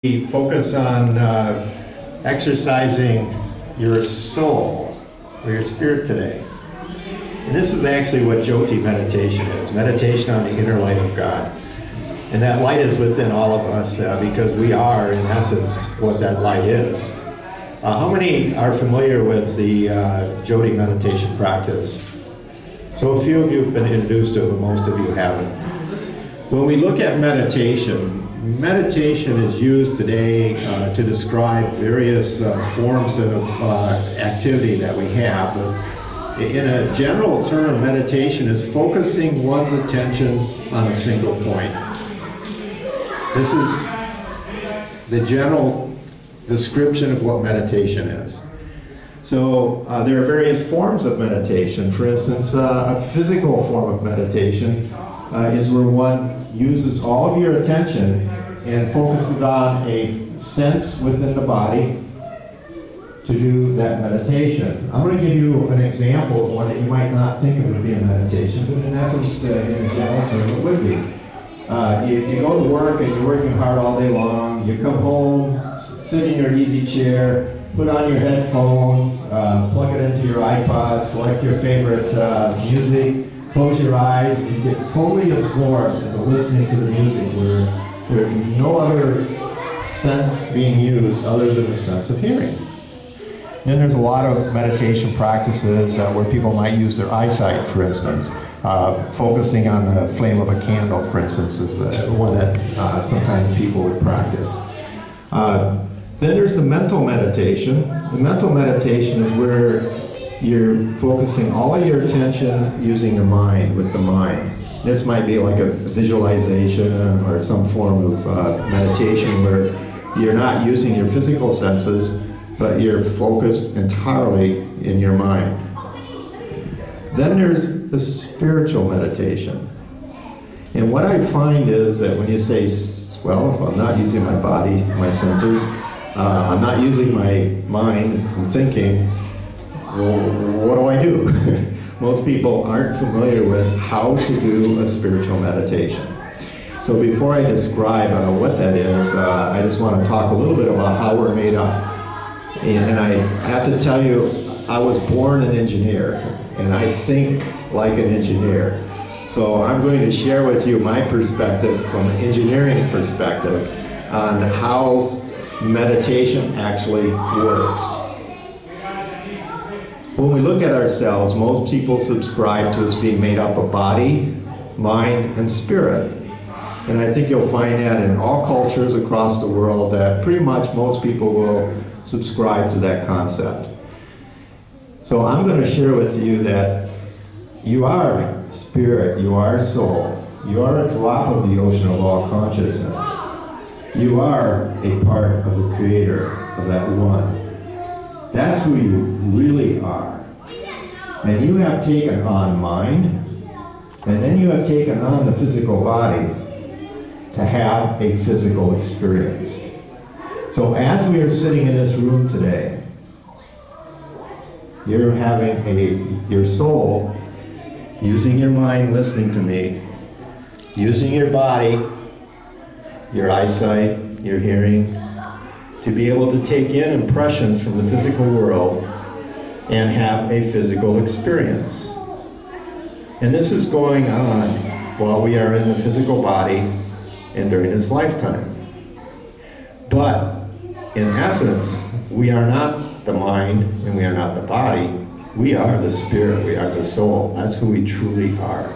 We focus on exercising your soul or your spirit today. And this is actually what Jyoti meditation is, meditation on the inner light of God. And that light is within all of us because we are, in essence, what that light is. How many are familiar with the Jyoti meditation practice? So a few of you have been introduced to it, but most of you haven't. When we look at meditation, meditation is used today to describe various forms of activity that we have. But in a general term, meditation is focusing one's attention on a single point. This is the general description of what meditation is. So there are various forms of meditation. For instance, a physical form of meditation is where one uses all of your attention and focuses on a sense within the body to do that meditation. I'm going to give you an example of one that you might not think of would be a meditation, but in essence, in a general term, it would be. You go to work and you're working hard all day long, you come home, sit in your easy chair, put on your headphones, plug it into your iPod, select your favorite music, close your eyes, and you get totally absorbed into listening to the music where there's no other sense being used other than the sense of hearing. And then there's a lot of meditation practices where people might use their eyesight, for instance. Focusing on the flame of a candle, for instance, is one that sometimes people would practice. Then there's the mental meditation. The mental meditation is where you're focusing all of your attention using your mind, with the mind. This might be like a visualization or some form of meditation where you're not using your physical senses, but you're focused entirely in your mind. Then there's the spiritual meditation. And what I find is that when you say, well, if I'm not using my body, my senses, I'm not using my mind from thinking, well, what do I do? Most people aren't familiar with how to do a spiritual meditation. So before I describe what that is, I just want to talk a little bit about how we're made up. And I have to tell you, I was born an engineer, and I think like an engineer. So I'm going to share with you my perspective from an engineering perspective on how meditation actually works. When we look at ourselves, most people subscribe to us being made up of body, mind, and spirit. And I think you'll find that in all cultures across the world that pretty much most people will subscribe to that concept. So I'm going to share with you that you are spirit, you are soul, you are a drop of the ocean of all consciousness. You are a part of the Creator, of that one. That's who you really are. And you have taken on mind, and then you have taken on the physical body to have a physical experience. So as we are sitting in this room today, you're having your soul, using your mind, listening to me, using your body, your eyesight, your hearing, to be able to take in impressions from the physical world and have a physical experience. And this is going on while we are in the physical body and during this lifetime. But in essence, we are not the mind and we are not the body. We are the spirit, we are the soul. That's who we truly are.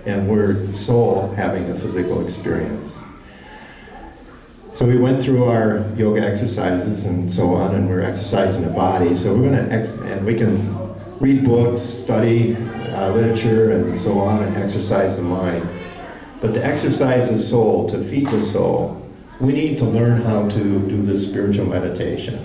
And we're the soul having a physical experience. So we went through our yoga exercises and so on, and we're exercising the body. So we're going to, and we can read books, study literature, and so on, and exercise the mind. But to exercise the soul, to feed the soul, we need to learn how to do this spiritual meditation.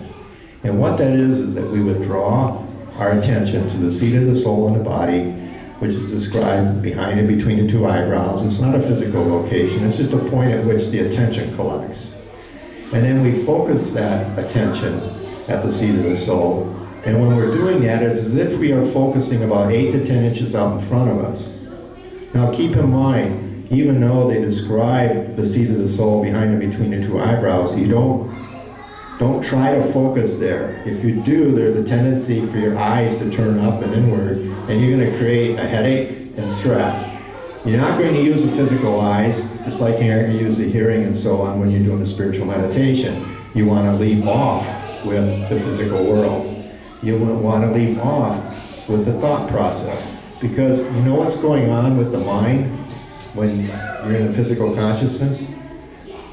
And what that is that we withdraw our attention to the seat of the soul in the body, which is described behind and between the two eyebrows. It's not a physical location, it's just a point at which the attention collects. And then we focus that attention at the seat of the soul. And when we're doing that, it's as if we are focusing about 8 to 10 inches out in front of us. Now keep in mind, even though they describe the seat of the soul behind and between the two eyebrows, you don't try to focus there. If you do, there's a tendency for your eyes to turn up and inward, and you're going to create a headache and stress. You're not going to use the physical eyes, just like you're not going to use the hearing and so on when you're doing a spiritual meditation. You want to leave off with the physical world. You want to leave off with the thought process. Because you know what's going on with the mind when you're in the physical consciousness?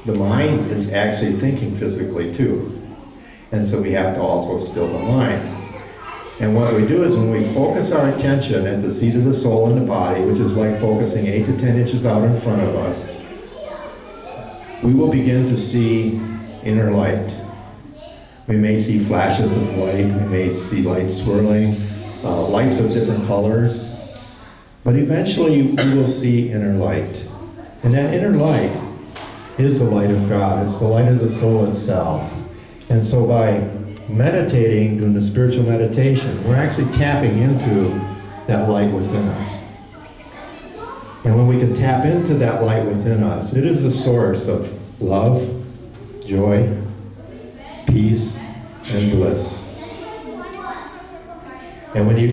The mind is actually thinking physically too. And so we have to also still the mind. And what we do is when we focus our attention at the seat of the soul in the body, which is like focusing 8 to 10 inches out in front of us, we will begin to see inner light. We may see flashes of light, we may see light swirling, lights of different colors, but eventually we will see inner light. And that inner light is the light of God. It's the light of the soul itself. And so by meditating, doing the spiritual meditation, we're actually tapping into that light within us. And when we can tap into that light within us, it is a source of love, joy, peace, and bliss. And when you